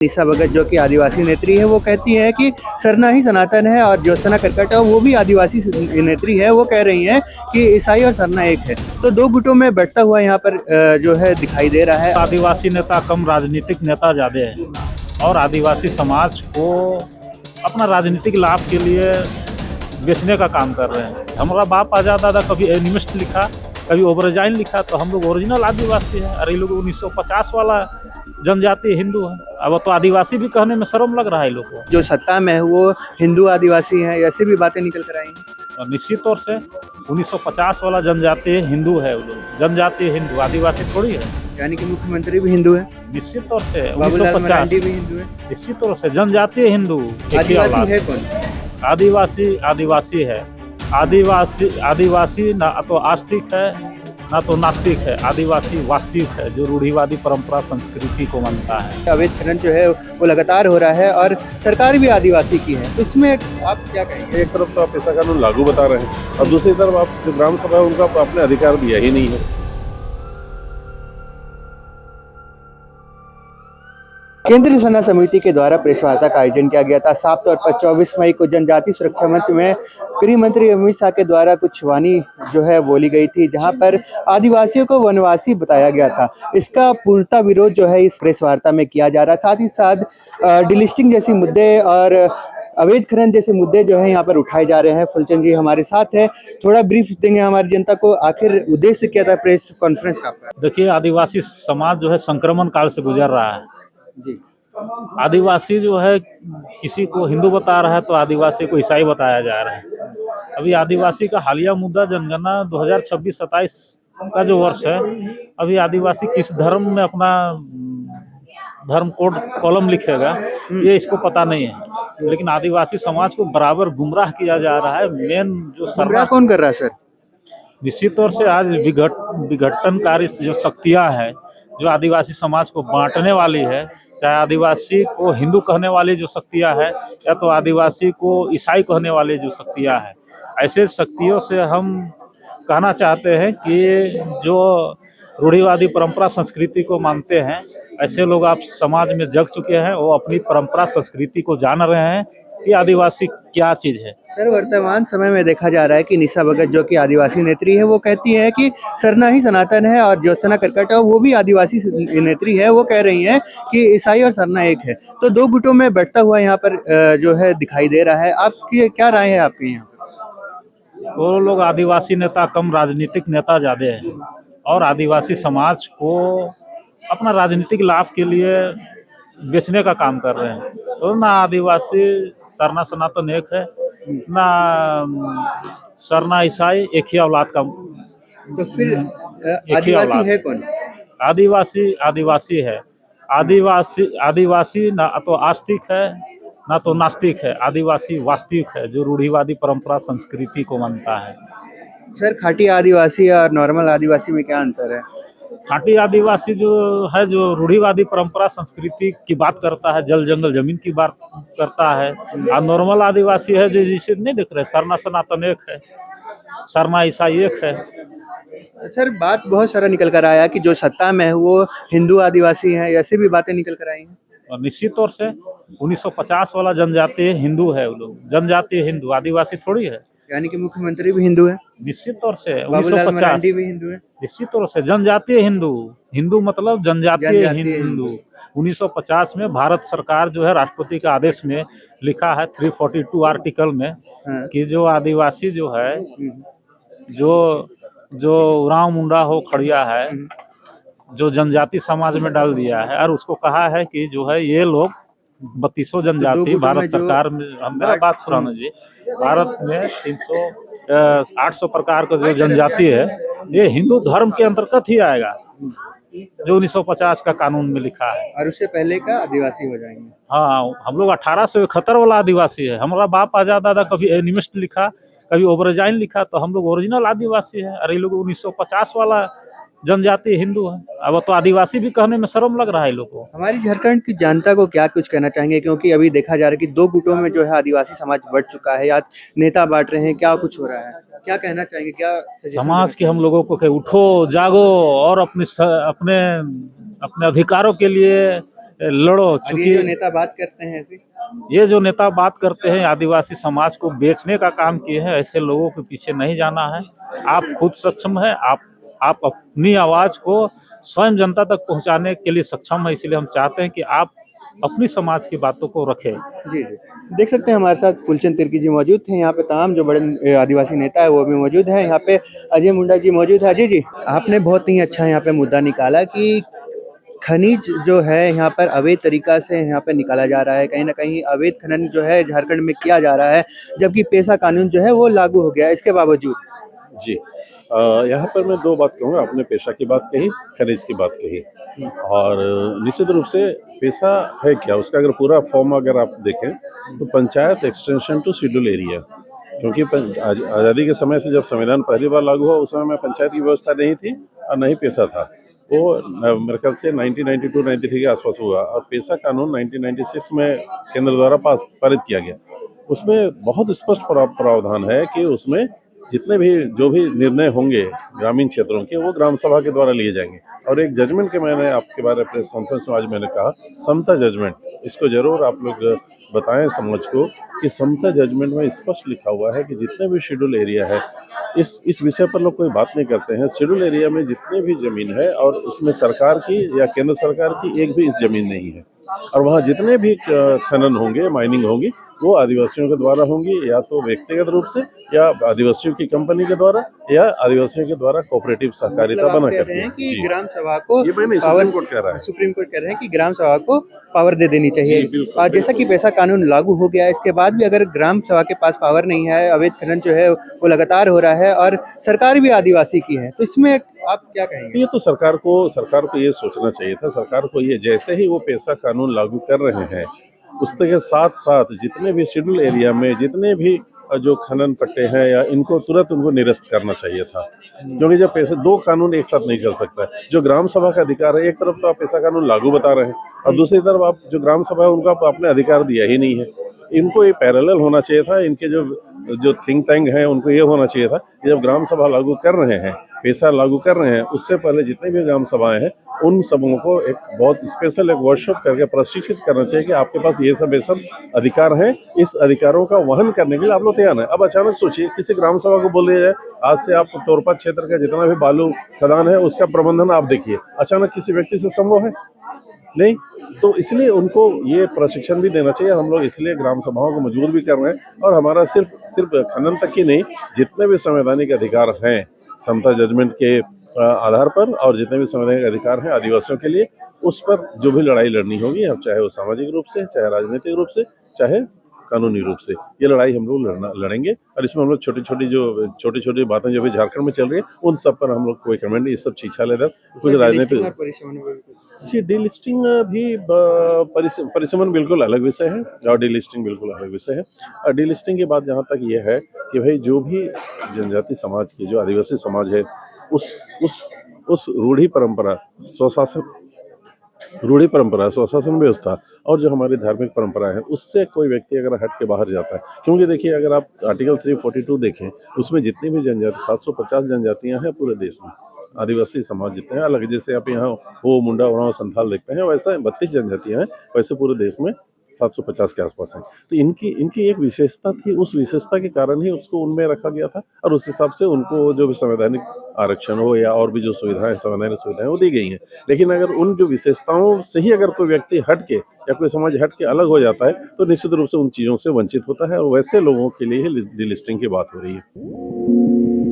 निशा भगत जो कि आदिवासी नेत्री है, वो कहती है कि सरना ही सनातन है और ज्योत्सना करकट वो भी आदिवासी नेत्री है, वो कह रही हैं कि ईसाई और सरना एक है। तो दो गुटों में बढ़ता हुआ यहाँ पर जो है दिखाई दे रहा है। आदिवासी नेता कम राजनीतिक नेता ज़्यादा है और आदिवासी समाज को अपना राजनीतिक लाभ के लिए बेचने का काम कर रहे हैं। हमारा बाप आजाद दादा कभी एनिमिस्ट लिखा, कभी ओबरजाइन लिखा, तो हम लोग ओरिजिनल आदिवासी हैं। अरे लोग 1950 वाला जनजाति हिंदू है। अब तो आदिवासी भी कहने में शर्म लग रहा है लोगों को। जो सत्ता में है वो हिंदू आदिवासी हैं, ऐसी भी बातें निकल कर आई हैं। और निश्चित तौर से 1950 वाला जनजाति हिंदू है। वो लोग जनजाति हिंदू, आदिवासी थोड़ी है। यानी कि मुख्यमंत्री भी हिंदू है, निश्चित तौर से बाबूलाल 1950 मरांडी भी हिंदू है। निश्चित तौर से जनजातीय हिंदू। आदिवासी है कौन? आदिवासी है। आदिवासी ना तो आस्तिक है ना तो नास्तिक है। आदिवासी वास्तविक है जो रूढ़िवादी परंपरा संस्कृति को मानता है। अवैध खनन जो है वो लगातार हो रहा है और सरकार भी आदिवासी की है, तो इसमें आप क्या कहेंगे? एक तरफ तो आप ऐसा कानून लागू बता रहे हैं और दूसरी तरफ आप जो ग्राम सभा है उनका अपने अधिकार दिया ही नहीं है। केंद्रीय सेना समिति के द्वारा प्रेस वार्ता का आयोजन किया गया था। साफ तौर पर 24 मई को जनजातीय सुरक्षा मंच में गृह मंत्री अमित शाह के द्वारा कुछ वाणी जो है बोली गई थी, जहां पर आदिवासियों को वनवासी बताया गया था। इसका पूर्णतः विरोध जो है इस प्रेस वार्ता में किया जा रहा। साथ ही साथ डिलिस्टिंग जैसी मुद्दे और अवैध खनन जैसे मुद्दे जो है यहाँ पर उठाए जा रहे हैं। फुलचंद जी हमारे साथ है, थोड़ा ब्रीफ देंगे हमारी जनता को, आखिर उद्देश्य क्या था प्रेस कॉन्फ्रेंस का? देखिए, आदिवासी समाज जो है संक्रमण काल से गुजर रहा है जी। आदिवासी जो है किसी को हिंदू बता रहा है तो आदिवासी को ईसाई बताया जा रहा है। अभी आदिवासी का हालिया मुद्दा जनगणना 2026-27 का जो वर्ष है, अभी आदिवासी किस धर्म में अपना धर्म कोड कॉलम लिखेगा ये इसको पता नहीं है। लेकिन आदिवासी समाज को बराबर गुमराह किया जा रहा है। मेन जो गुमराह कौन कर रहा है सर? निश्चित तौर से आज विघटनकारी जो शक्तियां हैं जो आदिवासी समाज को बांटने वाली है, चाहे आदिवासी को हिंदू कहने वाली जो शक्तियां हैं या तो आदिवासी को ईसाई कहने वाली जो शक्तियां हैं, ऐसे शक्तियों से हम कहना चाहते हैं कि जो रूढ़िवादी परंपरा संस्कृति को मानते हैं, ऐसे लोग आप समाज में जग चुके हैं। वो अपनी परंपरा संस्कृति को जान रहे हैं कि आदिवासी क्या चीज़ है। सर, वर्तमान समय में देखा जा रहा है कि निशा भगत जो कि आदिवासी नेत्री है, वो कहती है कि सरना ही सनातन है और ज्योत्सना करकट वो भी आदिवासी नेत्री है, वो कह रही हैं कि ईसाई और सरना एक है। तो दो गुटों में बढ़ता हुआ यहाँ पर जो है दिखाई दे रहा है। आपकी क्या राय है आपकी यहाँ पर? वो लोग आदिवासी नेता कम राजनीतिक नेता ज़्यादा है और आदिवासी समाज को अपना राजनीतिक लाभ के लिए बेचने का काम कर रहे हैं। तो ना आदिवासी सरना सनातन एक है, ना सरना ईसाई एक ही औलाद का। तो फिर आदिवासी है कौन? आदिवासी है। आदिवासी ना तो आस्तिक है ना तो नास्तिक है। आदिवासी वास्तविक है जो रूढ़िवादी परंपरा संस्कृति को मानता है। सर, खाटी आदिवासी और नॉर्मल आदिवासी में क्या अंतर है? खाटी आदिवासी जो है जो रूढ़िवादी परंपरा संस्कृति की बात करता है, जल जंगल जमीन की बात करता है। और नॉर्मल आदिवासी है जो जिसे नहीं देख रहे, सरना सनातन एक है, सरना ईसाई एक है। सर, बात बहुत सारा निकल कर आया कि जो सत्ता में है वो हिंदू आदिवासी हैं, ऐसी भी बातें निकल कर आई हैं। और निश्चित तौर से 1950 वाला जनजाति हिंदू है। वो लोग जनजाति हिंदू, आदिवासी थोड़ी है। यानी कि मुख्यमंत्री भी हिंदू है, निश्चित तौर से बाबूलाल 1950 मरांडी भी हिंदू है। निश्चित तौर से जनजातीय हिंदू। हिंदू मतलब जनजातीय हिंदू। 1950 में भारत सरकार जो है राष्ट्रपति के आदेश में लिखा है 342 आर्टिकल में कि जो आदिवासी जो है, जो उरांव मुंडा हो खड़िया है, जो जनजाति समाज में डाल दिया है और उसको कहा है कि जो है ये लोग 32 जनजाति भारत सरकार में, मेरा बात पुराना जी, भारत में 800 प्रकार का जो जनजाति है ये हिंदू धर्म के अंतर्गत ही आएगा जो 1950 का कानून में लिखा है। और उससे पहले का आदिवासी हो जाएंगे। हाँ, हम लोग 1871 वाला आदिवासी है। हमारा बाप आजाद दादा कभी एनिमिस्ट लिखा, कभी ओबरजाइन लिखा, तो हम लोग ओरिजिनल आदिवासी है। अरे लोग 1950 वाला जनजाति हिंदू है। अब तो आदिवासी भी कहने में शर्म लग रहा है लोगों को। हमारी झारखंड की जनता को क्या कुछ कहना चाहेंगे, क्योंकि अभी देखा जा रहा है कि दो गुटों में जो है आदिवासी समाज बढ़ चुका है या नेता बांट रहे हैं, क्या कुछ हो रहा है, क्या कहना चाहेंगे? क्या समाज के हम लोगों को उठो, जागो और अपने अधिकारों के लिए लड़ो। और ये चूंकि जो नेता बात करते हैं ऐसी, ये जो नेता बात करते हैं आदिवासी समाज को बेचने का काम किए हैं, ऐसे लोगों के पीछे नहीं जाना है। आप खुद सक्षम है, आप अपनी आवाज को स्वयं जनता तक पहुंचाने के लिए सक्षम है, इसलिए हम चाहते हैं कि आप अपनी समाज की बातों को रखें। जी जी, देख सकते हैं हमारे साथ फूलचंद तिर्की जी मौजूद थे। यहाँ पे तमाम जो बड़े आदिवासी नेता है वो भी मौजूद हैं। यहाँ पे अजय मुंडा जी मौजूद है। अजय जी, आपने बहुत ही अच्छा यहाँ पे मुद्दा निकाला कि खनिज जो है यहाँ पर अवैध तरीका से यहाँ पे निकाला जा रहा है, कहीं ना कहीं अवैध खनन जो है झारखंड में किया जा रहा है, जबकि पेशा कानून जो है वो लागू हो गया है। इसके बावजूद जी। यहाँ पर मैं दो बात कहूँगा। आपने पेशा की बात कही, खनिज की बात कही, और निश्चित रूप से पेशा है क्या, उसका अगर पूरा फॉर्म अगर आप देखें तो panchayat extension to schedule area. क्योंकि आज़ादी के समय से जब संविधान पहली बार लागू हुआ उस समय में पंचायत की व्यवस्था नहीं थी और न ही पेशा था। वो मेरे ख्याल से 1992-93 के आसपास हुआ, और पेशा कानून 1996 में केंद्र द्वारा पारित किया गया। उसमें बहुत स्पष्ट प्रावधान है कि उसमें जितने भी जो भी निर्णय होंगे ग्रामीण क्षेत्रों के, वो ग्राम सभा के द्वारा लिए जाएंगे। और एक जजमेंट के मैंने आपके बारे में प्रेस कॉन्फ्रेंस में आज मैंने कहा, समता जजमेंट, इसको जरूर आप लोग बताएं समाज को कि समता जजमेंट में स्पष्ट लिखा हुआ है कि जितने भी शेड्यूल एरिया है, इस विषय पर लोग कोई बात नहीं करते हैं। शेड्यूल एरिया में जितनी भी जमीन है और उसमें सरकार की या केंद्र सरकार की एक भी इंच जमीन नहीं है, और वहाँ जितने भी खनन होंगे, माइनिंग होगी, वो आदिवासियों के द्वारा होंगी, या तो व्यक्तिगत रूप से, या आदिवासियों की कंपनी के द्वारा, या आदिवासियों के द्वारा कोऑपरेटिव सहकारिता मतलब आप बना कह रहे करके। हैं कि जी, ग्राम सभा को ये मैंने पावर, सुप्रीम कोर्ट कह रहा है। सुप्रीम कोर्ट कह रहे हैं कि ग्राम सभा को पावर दे देनी चाहिए। जी, बिल्कुल, और जैसा कि पेशा कानून लागू हो गया है, इसके बाद भी अगर ग्राम सभा के पास पावर नहीं है, अवैध खनन जो है वो लगातार हो रहा है और सरकार भी आदिवासी की है, तो इसमें आप क्या कहेंगे? ये तो सरकार को ये सोचना चाहिए था। सरकार को ये, जैसे ही वो पेशा कानून लागू कर रहे हैं, उसके साथ साथ जितने भी शेड्यूल एरिया में जितने भी जो खनन पट्टे हैं, या इनको तुरंत उनको निरस्त करना चाहिए था। क्योंकि जब पैसे, दो कानून एक साथ नहीं चल सकता है। जो ग्राम सभा का अधिकार है, एक तरफ तो आप पेशा कानून लागू बता रहे हैं, और दूसरी तरफ आप जो ग्राम सभा है उनका आपने अधिकार दिया ही नहीं है। इनको ये पैरेलल होना चाहिए था। इनके जो थिंक टैंक हैं उनको ये होना चाहिए था कि जब ग्राम सभा लागू कर रहे हैं, पेशा लागू कर रहे हैं, उससे पहले जितने भी ग्राम सभाएं हैं उन सबों को एक बहुत स्पेशल एक वर्कशॉप करके प्रशिक्षित करना चाहिए कि आपके पास ये सब अधिकार हैं, इस अधिकारों का वहन करने के लिए आप लोग तैयार हैं। अब अचानक सोचिए, किसी ग्राम सभा को बोल दिया जाए आज से आप तोरपा क्षेत्र का जितना भी बालू खदान है उसका प्रबंधन आप देखिए, अचानक किसी व्यक्ति से संभव है? नहीं। तो इसलिए उनको ये प्रशिक्षण भी देना चाहिए। हम लोग इसलिए ग्राम सभाओं को मजबूत भी कर रहे हैं, और हमारा सिर्फ खनन तक ही नहीं, जितने भी संवैधानिक अधिकार हैं समता जजमेंट के आधार पर, और जितने भी संवैधानिक अधिकार हैं आदिवासियों के लिए, उस पर जो भी लड़ाई लड़नी होगी, अब चाहे वो सामाजिक रूप से, चाहे राजनीतिक रूप से, चाहे कानूनी रूप से, ये लड़ाई हम लोग लड़ेंगे। और इसमें हम लोग छोटी छोटी बातें जो भी झारखंड में चल रही है उन सब पर हम लोग कोई कमेंट नहीं, ये सब छीछालेदार कुछ राजनीतिक। जी, डीलिस्टिंग भी परिसीमन बिल्कुल अलग विषय है, और डीलिस्टिंग बिल्कुल अलग विषय है। और डीलिस्टिंग की बात जहाँ तक ये है कि भाई जो भी जनजाति समाज की, जो आदिवासी समाज है, उस रूढ़ी परंपरा, स्वशासन व्यवस्था, और जो हमारी धार्मिक परंपरा है, उससे कोई व्यक्ति अगर हट के बाहर जाता है, क्योंकि देखिए अगर आप आर्टिकल 342 देखें, उसमें जितनी भी जनजाति, 750 जनजातियां हैं पूरे देश में, आदिवासी समाज जितने हैं अलग, जैसे आप यहाँ हो मुंडा, उरांव, संथाल देखते हैं, वैसा 32 जनजातियां हैं, वैसे पूरे देश में 750 के आसपास हैं। तो इनकी एक विशेषता थी, उस विशेषता के कारण ही उसको उनमें रखा गया था, और उस हिसाब से उनको जो भी संवैधानिक आरक्षण हो या और भी जो सुविधाएं, संवैधानिक सुविधाएं, वो दी गई हैं। लेकिन अगर उन जो विशेषताओं से ही अगर कोई व्यक्ति हट के या कोई समाज हट के अलग हो जाता है, तो निश्चित रूप से उन चीज़ों से वंचित होता है, और वैसे लोगों के लिए ही डीलिस्टिंग की बात हो रही है।